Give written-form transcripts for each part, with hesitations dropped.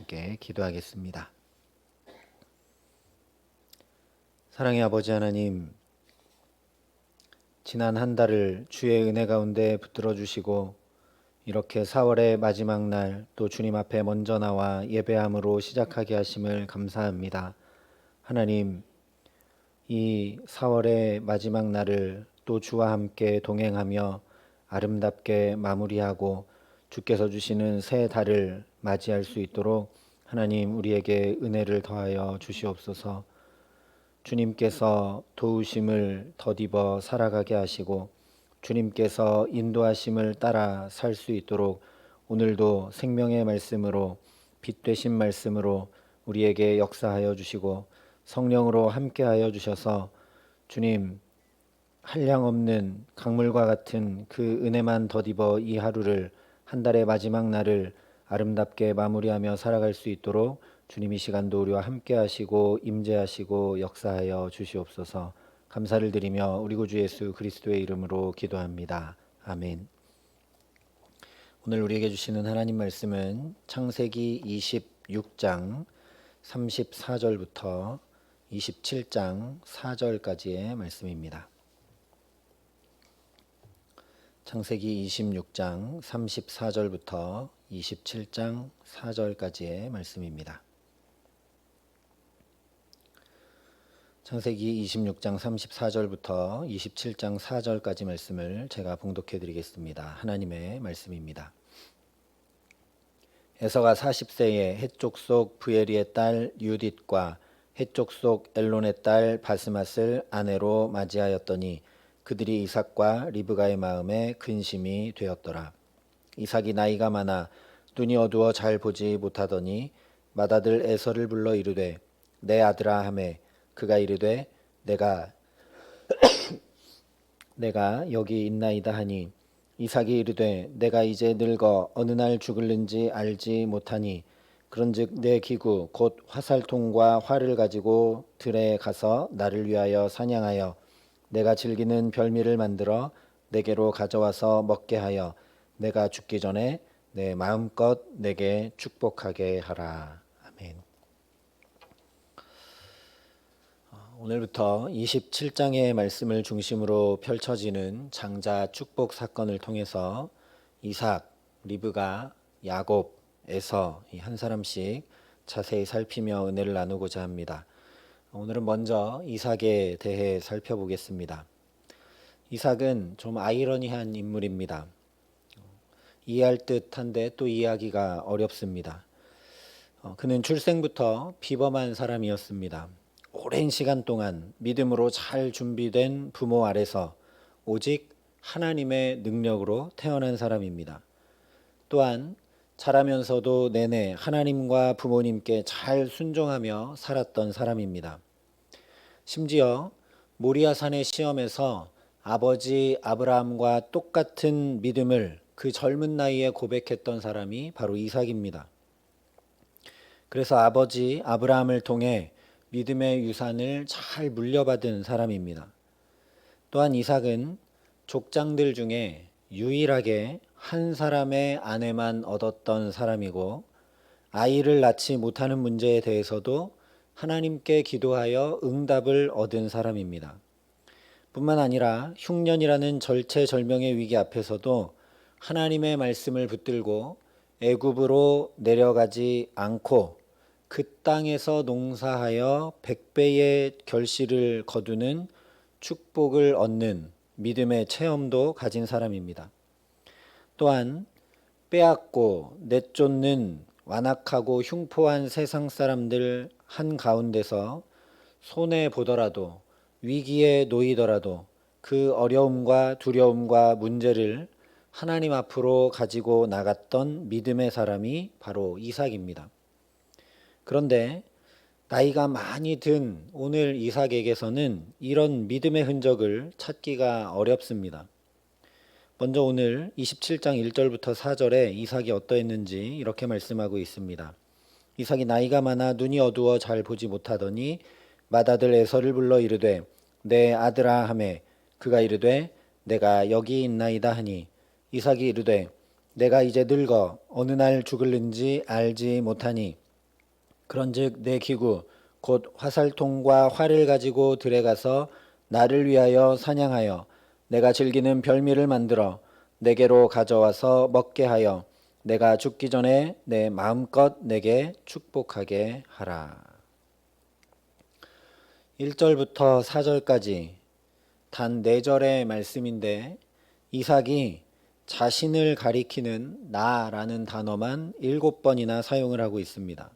함께 기도하겠습니다. 사랑의 아버지 하나님, 지난 한 달을 주의 은혜 가운데 붙들어 주시고 이렇게 4월의 마지막 날 또 주님 앞에 먼저 나와 예배함으로 시작하게 하심을 감사합니다. 하나님, 이 4월의 마지막 날을 또 주와 함께 동행하며 아름답게 마무리하고 주께서 주시는 새 달을 맞이할 수 있도록 하나님 우리에게 은혜를 더하여 주시옵소서. 주님께서 도우심을 덧입어 살아가게 하시고 주님께서 인도하심을 따라 살 수 있도록 오늘도 생명의 말씀으로 빛 되신 말씀으로 우리에게 역사하여 주시고 성령으로 함께하여 주셔서 주님 한량없는 강물과 같은 그 은혜만 덧입어 이 하루를 한 달의 마지막 날을 아름답게 마무리하며 살아갈 수 있도록 주님 이 시간도 우리와 함께 하시고 임재하시고 역사하여 주시옵소서. 감사를 드리며 우리 구주 예수 그리스도의 이름으로 기도합니다. 아멘. 오늘 우리에게 주시는 하나님 말씀은 창세기 26장 34절부터 27장 4절까지의 말씀입니다. 창세기 26장 34절부터 27장 4절까지의 말씀입니다. 창세기 26장 34절부터 27장 4절까지 말씀을 제가 봉독해 드리겠습니다. 하나님의 말씀입니다. 에서가 40세에 헷족 속 부에리의 딸 유딧과 헷족 속 엘론의 딸 바스맛을 아내로 맞이하였더니 그들이 이삭과 리브가의 마음에 근심이 되었더라. 이삭이 나이가 많아 눈이 어두워 잘 보지 못하더니 맏아들 에서를 불러 이르되 내 아들아 하매 그가 이르되 내가 여기 있나이다 하니 이삭이 이르되 내가 이제 늙어 어느 날 죽을는지 알지 못하니 그런즉 내 기구 곧 화살통과 활을 가지고 들에 가서 나를 위하여 사냥하여 내가 즐기는 별미를 만들어 내게로 가져와서 먹게 하여 내가 죽기 전에 내 마음껏 내게 축복하게 하라. 아멘. 오늘부터 27장의 말씀을 중심으로 펼쳐지는 장자 축복 사건을 통해서 이삭, 리브가, 야곱, 에서 이 한 사람씩 자세히 살피며 은혜를 나누고자 합니다. 오늘은 먼저 이삭에 대해 살펴보겠습니다. 이삭은 좀 아이러니한 인물입니다. 이해할 듯한데 또 이해하기가 어렵습니다. 그는 출생부터 비범한 사람이었습니다. 오랜 시간 동안 믿음으로 잘 준비된 부모 아래서 오직 하나님의 능력으로 태어난 사람입니다. 또한 자라면서도 내내 하나님과 부모님께 잘 순종하며 살았던 사람입니다. 심지어 모리아산의 시험에서 아버지 아브라함과 똑같은 믿음을 그 젊은 나이에 고백했던 사람이 바로 이삭입니다. 그래서 아버지 아브라함을 통해 믿음의 유산을 잘 물려받은 사람입니다. 또한 이삭은 족장들 중에 유일하게 한 사람의 아내만 얻었던 사람이고 아이를 낳지 못하는 문제에 대해서도 하나님께 기도하여 응답을 얻은 사람입니다. 뿐만 아니라 흉년이라는 절체절명의 위기 앞에서도 하나님의 말씀을 붙들고 애굽으로 내려가지 않고 그 땅에서 농사하여 100배의 결실을 거두는 축복을 얻는 믿음의 체험도 가진 사람입니다. 또한 빼앗고 내쫓는 완악하고 흉포한 세상 사람들 한가운데서 손해보더라도 위기에 놓이더라도 그 어려움과 두려움과 문제를 하나님 앞으로 가지고 나갔던 믿음의 사람이 바로 이삭입니다. 그런데 나이가 많이 든 오늘 이삭에게서는 이런 믿음의 흔적을 찾기가 어렵습니다. 먼저 오늘 27장 1절부터 4절에 이삭이 어떠했는지 이렇게 말씀하고 있습니다. 이삭이 나이가 많아 눈이 어두워 잘 보지 못하더니 맏아들 에서를 불러 이르되 내 아들아 하매 그가 이르되 내가 여기 있나이다 하니 이삭이 이르되 내가 이제 늙어 어느 날 죽을는지 알지 못하니 그런즉 내 기구 곧 화살통과 활을 가지고 들에 가서 나를 위하여 사냥하여 내가 즐기는 별미를 만들어 내게로 가져와서 먹게 하여 내가 죽기 전에 내 마음껏 내게 축복하게 하라. 1절부터 4절까지 단 4절의 말씀인데 이삭이 자신을 가리키는 나라는 단어만 7번이나 사용을 하고 있습니다.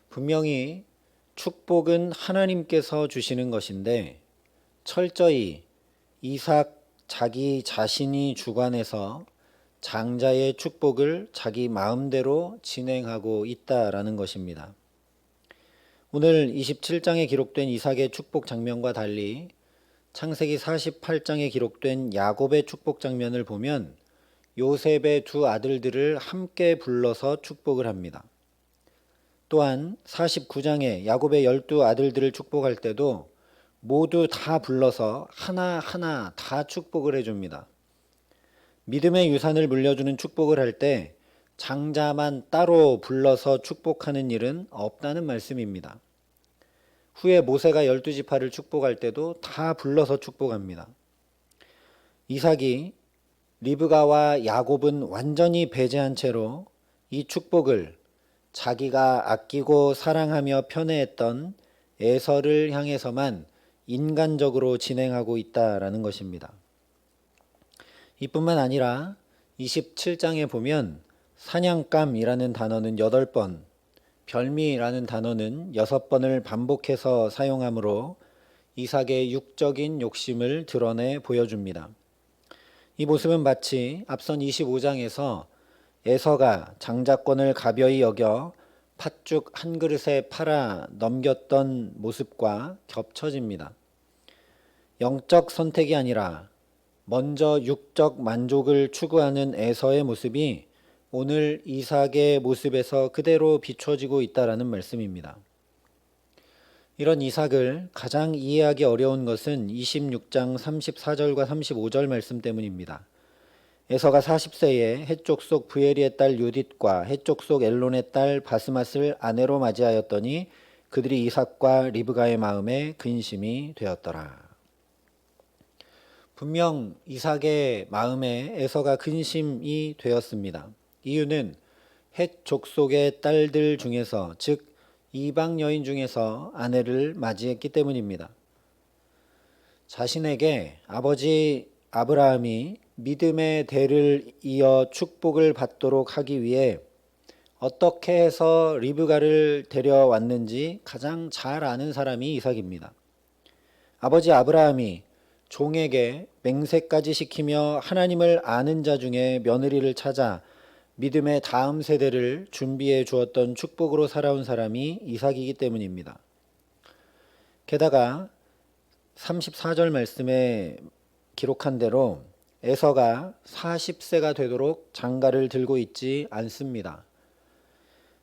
분명히 축복은 하나님께서 주시는 것인데 철저히 이삭 자기 자신이 주관해서 장자의 축복을 자기 마음대로 진행하고 있다라는 것입니다. 오늘 27장에 기록된 이삭의 축복 장면과 달리 창세기 48장에 기록된 야곱의 축복 장면을 보면 요셉의 두 아들들을 함께 불러서 축복을 합니다. 또한 49장에 야곱의 12아들들을 축복할 때도 모두 다 불러서 하나하나 다 축복을 해줍니다. 믿음의 유산을 물려주는 축복을 할 때 장자만 따로 불러서 축복하는 일은 없다는 말씀입니다. 후에 모세가 12지파를 축복할 때도 다 불러서 축복합니다. 이삭이 리브가와 야곱은 완전히 배제한 채로 이 축복을 자기가 아끼고 사랑하며 편애했던 에서를 향해서만 인간적으로 진행하고 있다라는 것입니다. 이뿐만 아니라 27장에 보면 사냥감이라는 단어는 8번, 별미라는 단어는 6번을 반복해서 사용하므로 이삭의 육적인 욕심을 드러내 보여줍니다. 이 모습은 마치 앞선 25장에서 에서가 장자권을 가벼이 여겨 팥죽 한 그릇에 팔아 넘겼던 모습과 겹쳐집니다. 영적 선택이 아니라 먼저 육적 만족을 추구하는 에서의 모습이 오늘 이삭의 모습에서 그대로 비춰지고 있다라는 말씀입니다. 이런 이삭을 가장 이해하기 어려운 것은 26장 34절과 35절 말씀 때문입니다. 에서가 40세에 해쪽 속 브에리의 딸 유딧과 해쪽 속 엘론의 딸 바스맛을 아내로 맞이하였더니 그들이 이삭과 리브가의 마음에 근심이 되었더라. 분명 이삭의 마음에 에서가 근심이 되었습니다. 이유는 헷 족속의 딸들 중에서 즉 이방 여인 중에서 아내를 맞이했기 때문입니다. 자신에게 아버지 아브라함이 믿음의 대를 이어 축복을 받도록 하기 위해 어떻게 해서 리브가를 데려왔는지 가장 잘 아는 사람이 이삭입니다. 아버지 아브라함이 종에게 맹세까지 시키며 하나님을 아는 자 중에 며느리를 찾아 믿음의 다음 세대를 준비해 주었던 축복으로 살아온 사람이 이삭이기 때문입니다. 게다가 34절 말씀에 기록한 대로 에서가 40세가 되도록 장가를 들고 있지 않습니다.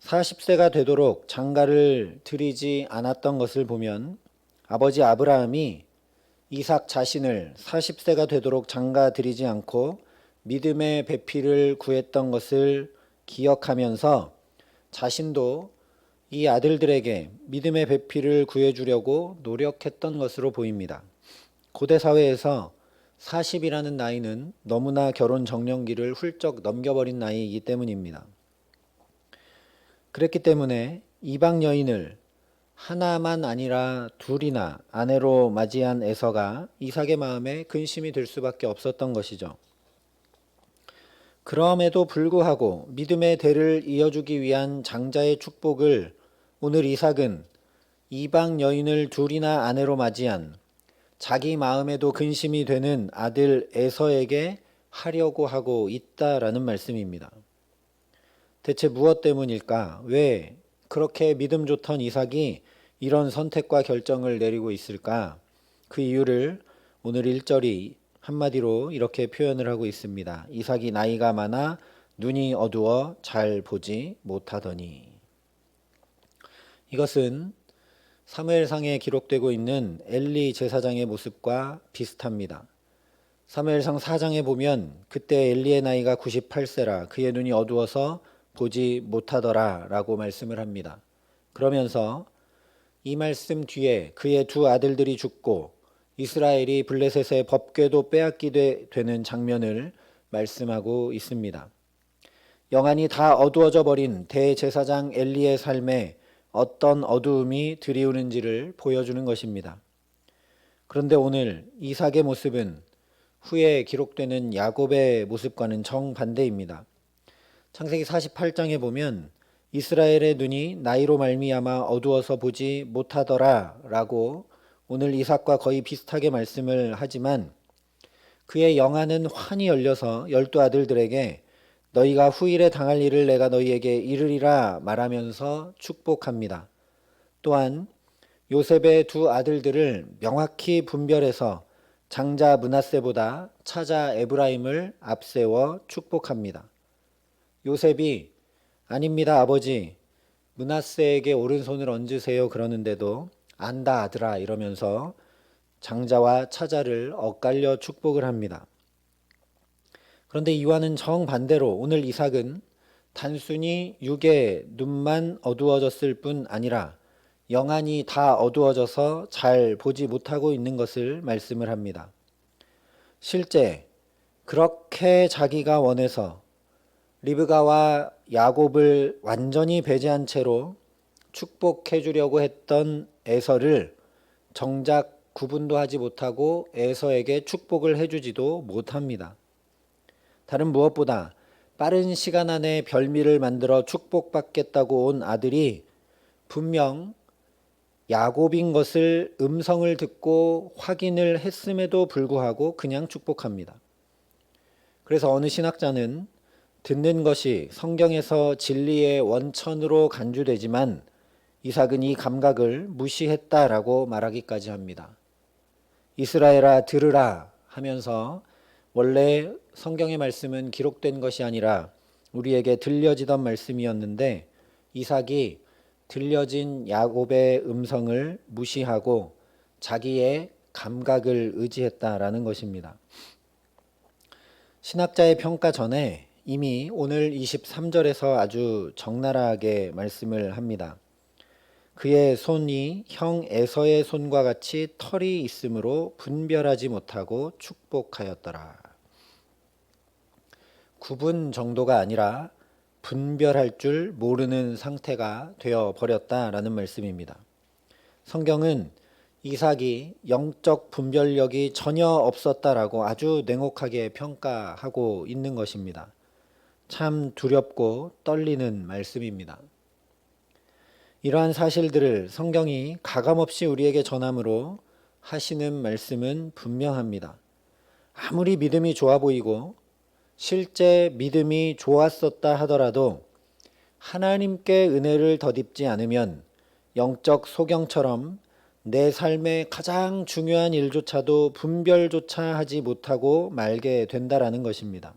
40세가 되도록 장가를 들이지 않았던 것을 보면 아버지 아브라함이 이삭 자신을 40세가 되도록 장가 들이지 않고 믿음의 배필을 구했던 것을 기억하면서 자신도 이 아들들에게 믿음의 배필을 구해주려고 노력했던 것으로 보입니다. 고대 사회에서 40이라는 나이는 너무나 결혼 정년기를 훌쩍 넘겨버린 나이이기 때문입니다. 그랬기 때문에 이방 여인을 하나만 아니라 둘이나 아내로 맞이한 에서가 이삭의 마음에 근심이 들 수밖에 없었던 것이죠. 그럼에도 불구하고 믿음의 대를 이어주기 위한 장자의 축복을 오늘 이삭은 이방 여인을 둘이나 아내로 맞이한 자기 마음에도 근심이 되는 아들 에서에게 하려고 하고 있다라는 말씀입니다. 대체 무엇 때문일까? 왜 그렇게 믿음 좋던 이삭이 이런 선택과 결정을 내리고 있을까? 그 이유를 오늘 1절이 한마디로 이렇게 표현을 하고 있습니다. 이삭이 나이가 많아 눈이 어두워 잘 보지 못하더니. 이것은 사무엘상에 기록되고 있는 엘리 제사장의 모습과 비슷합니다. 사무엘상 4장에 보면 그때 엘리의 나이가 98세라 그의 눈이 어두워서 보지 못하더라 라고 말씀을 합니다. 그러면서 이 말씀 뒤에 그의 두 아들들이 죽고 이스라엘이 블레셋의 법궤도 빼앗기게 되는 장면을 말씀하고 있습니다. 영안이 다 어두워져 버린 대제사장 엘리의 삶에 어떤 어두움이 드리우는지를 보여주는 것입니다. 그런데 오늘 이삭의 모습은 후에 기록되는 야곱의 모습과는 정반대입니다. 창세기 48장에 보면 이스라엘의 눈이 나이로 말미암아 어두워서 보지 못하더라 라고 오늘 이삭과 거의 비슷하게 말씀을 하지만 그의 영안은 환히 열려서 12아들들에게 너희가 후일에 당할 일을 내가 너희에게 이르리라 말하면서 축복합니다. 또한 요셉의 두 아들들을 명확히 분별해서 장자 므낫세보다 차자 에브라임을 앞세워 축복합니다. 요셉이 아닙니다 아버지, 므낫세에게 오른손을 얹으세요 그러는데도 안다 아들아 이러면서 장자와 차자를 엇갈려 축복을 합니다. 그런데 이와는 정반대로 오늘 이삭은 단순히 육의 눈만 어두워졌을 뿐 아니라 영안이 다 어두워져서 잘 보지 못하고 있는 것을 말씀을 합니다. 실제 그렇게 자기가 원해서 리브가와 야곱을 완전히 배제한 채로 축복해 주려고 했던 에서를 정작 구분도 하지 못하고 에서에게 축복을 해주지도 못합니다. 다른 무엇보다 빠른 시간 안에 별미를 만들어 축복받겠다고 온 아들이 분명 야곱인 것을 음성을 듣고 확인을 했음에도 불구하고 그냥 축복합니다. 그래서 어느 신학자는 듣는 것이 성경에서 진리의 원천으로 간주되지만 이삭은 이 감각을 무시했다라고 말하기까지 합니다. 이스라엘아 들으라 하면서 원래 성경의 말씀은 기록된 것이 아니라 우리에게 들려지던 말씀이었는데 이삭이 들려진 야곱의 음성을 무시하고 자기의 감각을 의지했다라는 것입니다. 신학자의 평가 전에 이미 오늘 23절에서 아주 적나라하게 말씀을 합니다. 그의 손이 형 에서의 손과 같이 털이 있으므로 분별하지 못하고 축복하였더라. 구분 정도가 아니라 분별할 줄 모르는 상태가 되어 버렸다라는 말씀입니다. 성경은 이삭이 영적 분별력이 전혀 없었다라고 아주 냉혹하게 평가하고 있는 것입니다. 참 두렵고 떨리는 말씀입니다. 이러한 사실들을 성경이 가감없이 우리에게 전함으로 하시는 말씀은 분명합니다. 아무리 믿음이 좋아 보이고 실제 믿음이 좋았었다 하더라도 하나님께 은혜를 덧입지 않으면 영적 소경처럼 내 삶의 가장 중요한 일조차도 분별조차 하지 못하고 말게 된다라는 것입니다.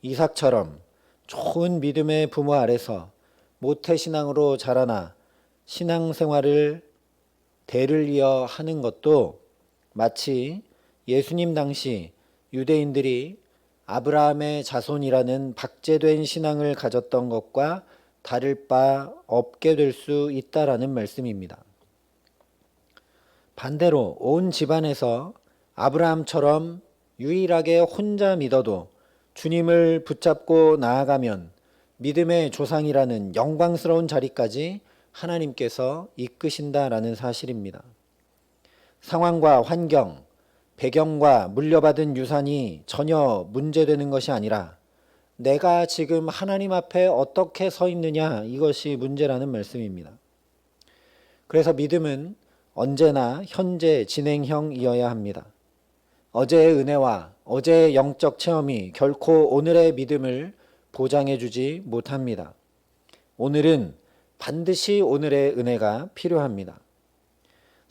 이삭처럼 좋은 믿음의 부모 아래서 모태신앙으로 자라나 신앙생활을 대를 이어 하는 것도 마치 예수님 당시 유대인들이 아브라함의 자손이라는 박제된 신앙을 가졌던 것과 다를 바 없게 될 수 있다라는 말씀입니다. 반대로 온 집안에서 아브라함처럼 유일하게 혼자 믿어도 주님을 붙잡고 나아가면 믿음의 조상이라는 영광스러운 자리까지 하나님께서 이끄신다라는 사실입니다. 상황과 환경, 배경과 물려받은 유산이 전혀 문제되는 것이 아니라 내가 지금 하나님 앞에 어떻게 서 있느냐 이것이 문제라는 말씀입니다. 그래서 믿음은 언제나 현재 진행형이어야 합니다. 어제의 은혜와 어제의 영적 체험이 결코 오늘의 믿음을 보장해 주지 못합니다. 오늘은 반드시 오늘의 은혜가 필요합니다.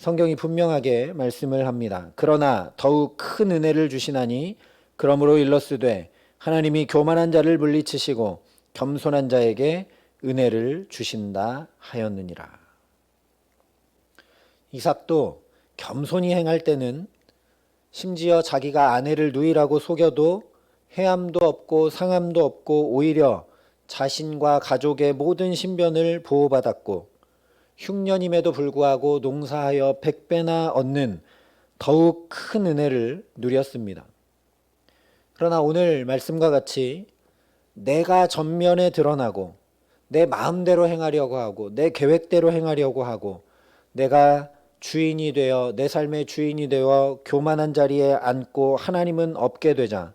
성경이 분명하게 말씀을 합니다. 그러나 더욱 큰 은혜를 주시나니 그러므로 일러스되 하나님이 교만한 자를 물리치시고 겸손한 자에게 은혜를 주신다 하였느니라. 이삭도 겸손히 행할 때는 심지어 자기가 아내를 누이라고 속여도 해함도 없고 상함도 없고 오히려 자신과 가족의 모든 신변을 보호받았고 흉년임에도 불구하고 농사하여 100배나 얻는 더욱 큰 은혜를 누렸습니다. 그러나 오늘 말씀과 같이 내가 전면에 드러나고 내 마음대로 행하려고 하고 내 계획대로 행하려고 하고 내가 주인이 되어 내 삶의 주인이 되어 교만한 자리에 앉고 하나님은 없게 되자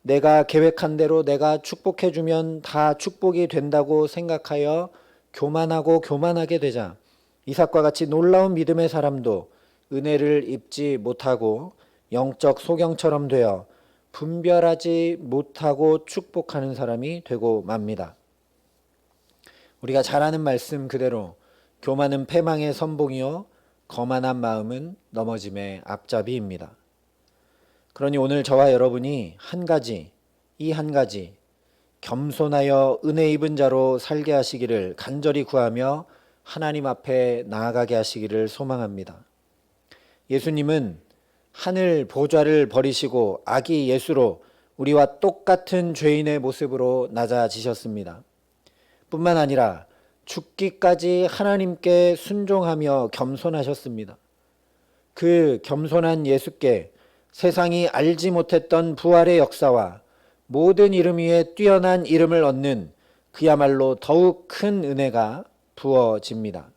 내가 계획한 대로 내가 축복해주면 다 축복이 된다고 생각하여 교만하고 교만하게 되자 이삭과 같이 놀라운 믿음의 사람도 은혜를 입지 못하고 영적 소경처럼 되어 분별하지 못하고 축복하는 사람이 되고 맙니다. 우리가 잘 아는 말씀 그대로 교만은 패망의 선봉이요 거만한 마음은 넘어짐의 앞잡이입니다. 그러니 오늘 저와 여러분이 이 한 가지 겸손하여 은혜 입은 자로 살게 하시기를 간절히 구하며 하나님 앞에 나아가게 하시기를 소망합니다. 예수님은 하늘 보좌를 버리시고 아기 예수로 우리와 똑같은 죄인의 모습으로 낮아지셨습니다. 뿐만 아니라 죽기까지 하나님께 순종하며 겸손하셨습니다. 그 겸손한 예수께 세상이 알지 못했던 부활의 역사와 모든 이름 위에 뛰어난 이름을 얻는 그야말로 더욱 큰 은혜가 부어집니다.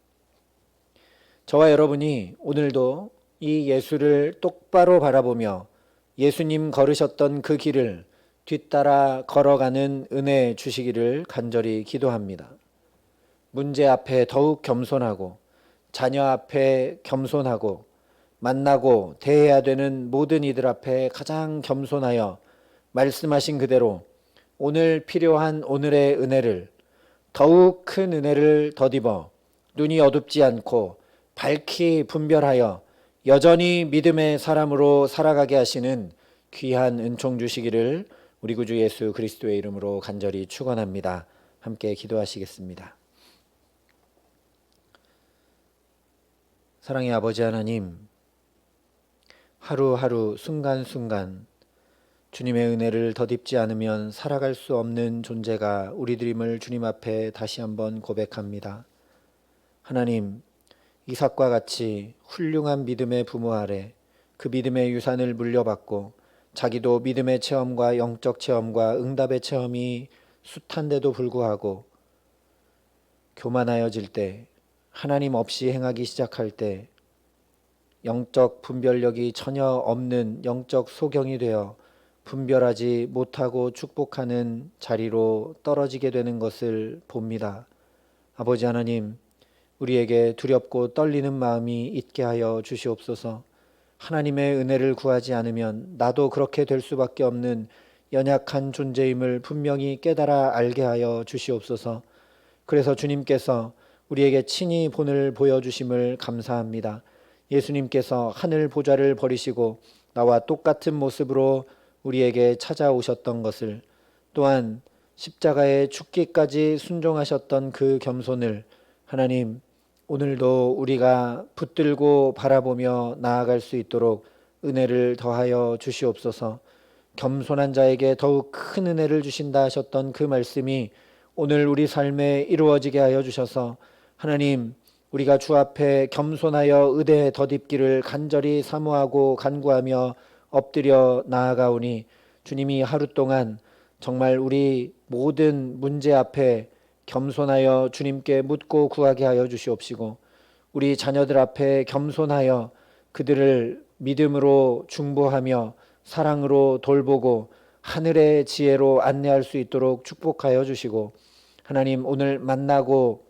저와 여러분이 오늘도 이 예수를 똑바로 바라보며 예수님 걸으셨던 그 길을 뒤따라 걸어가는 은혜 주시기를 간절히 기도합니다. 문제 앞에 더욱 겸손하고 자녀 앞에 겸손하고 만나고 대해야 되는 모든 이들 앞에 가장 겸손하여 말씀하신 그대로 오늘 필요한 오늘의 은혜를 더욱 큰 은혜를 덧입어 눈이 어둡지 않고 밝히 분별하여 여전히 믿음의 사람으로 살아가게 하시는 귀한 은총 주시기를 우리 구주 예수 그리스도의 이름으로 간절히 축원합니다. 함께 기도하시겠습니다. 사랑의 아버지 하나님, 하루하루 순간순간 주님의 은혜를 덧입지 않으면 살아갈 수 없는 존재가 우리들임을 주님 앞에 다시 한번 고백합니다. 하나님, 이삭과 같이 훌륭한 믿음의 부모 아래 그 믿음의 유산을 물려받고 자기도 믿음의 체험과 영적 체험과 응답의 체험이 숱한데도 불구하고 교만하여질 때, 하나님 없이 행하기 시작할 때 영적 분별력이 전혀 없는 영적 소경이 되어 분별하지 못하고 축복하는 자리로 떨어지게 되는 것을 봅니다. 아버지 하나님, 우리에게 두렵고 떨리는 마음이 있게 하여 주시옵소서. 하나님의 은혜를 구하지 않으면 나도 그렇게 될 수밖에 없는 연약한 존재임을 분명히 깨달아 알게 하여 주시옵소서. 그래서 주님께서 우리에게 친히 본을 보여주심을 감사합니다. 예수님께서 하늘 보좌를 버리시고 나와 똑같은 모습으로 우리에게 찾아오셨던 것을, 또한 십자가에 죽기까지 순종하셨던 그 겸손을 하나님 오늘도 우리가 붙들고 바라보며 나아갈 수 있도록 은혜를 더하여 주시옵소서. 겸손한 자에게 더욱 큰 은혜를 주신다 하셨던 그 말씀이 오늘 우리 삶에 이루어지게 하여 주셔서 하나님, 우리가 주 앞에 겸손하여 의대에 덧입기를 간절히 사모하고 간구하며 엎드려 나아가오니 주님이 하루 동안 정말 우리 모든 문제 앞에 겸손하여 주님께 묻고 구하게 하여 주시옵시고, 우리 자녀들 앞에 겸손하여 그들을 믿음으로 중보하며 사랑으로 돌보고 하늘의 지혜로 안내할 수 있도록 축복하여 주시고, 하나님 오늘 만나고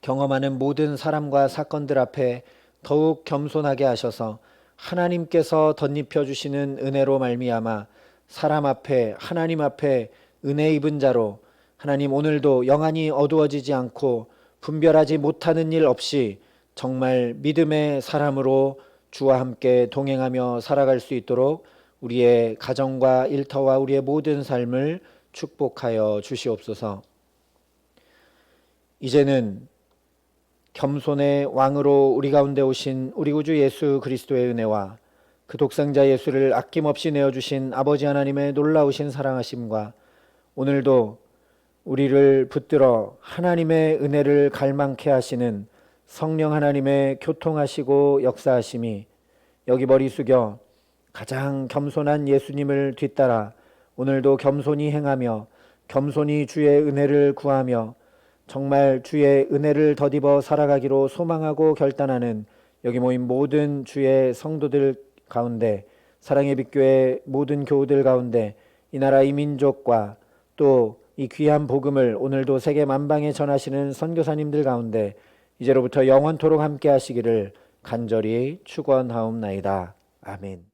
경험하는 모든 사람과 사건들 앞에 더욱 겸손하게 하셔서 하나님께서 덧입혀 주시는 은혜로 말미암아 사람 앞에 하나님 앞에 은혜 입은 자로 하나님 오늘도 영안이 어두워지지 않고 분별하지 못하는 일 없이 정말 믿음의 사람으로 주와 함께 동행하며 살아갈 수 있도록 우리의 가정과 일터와 우리의 모든 삶을 축복하여 주시옵소서. 이제는 겸손의 왕으로 우리 가운데 오신 우리 구주 예수 그리스도의 은혜와 그 독생자 예수를 아낌없이 내어주신 아버지 하나님의 놀라우신 사랑하심과 오늘도 우리를 붙들어 하나님의 은혜를 갈망케 하시는 성령 하나님의 교통하시고 역사하심이 여기 머리 숙여 가장 겸손한 예수님을 뒤따라 오늘도 겸손히 행하며 겸손히 주의 은혜를 구하며 정말 주의 은혜를 덧입어 살아가기로 소망하고 결단하는 여기 모인 모든 주의 성도들 가운데, 사랑의 빛교회 모든 교우들 가운데, 이 나라 이 민족과 또 이 귀한 복음을 오늘도 세계 만방에 전하시는 선교사님들 가운데 이제로부터 영원토록 함께 하시기를 간절히 축원하옵나이다. 아멘.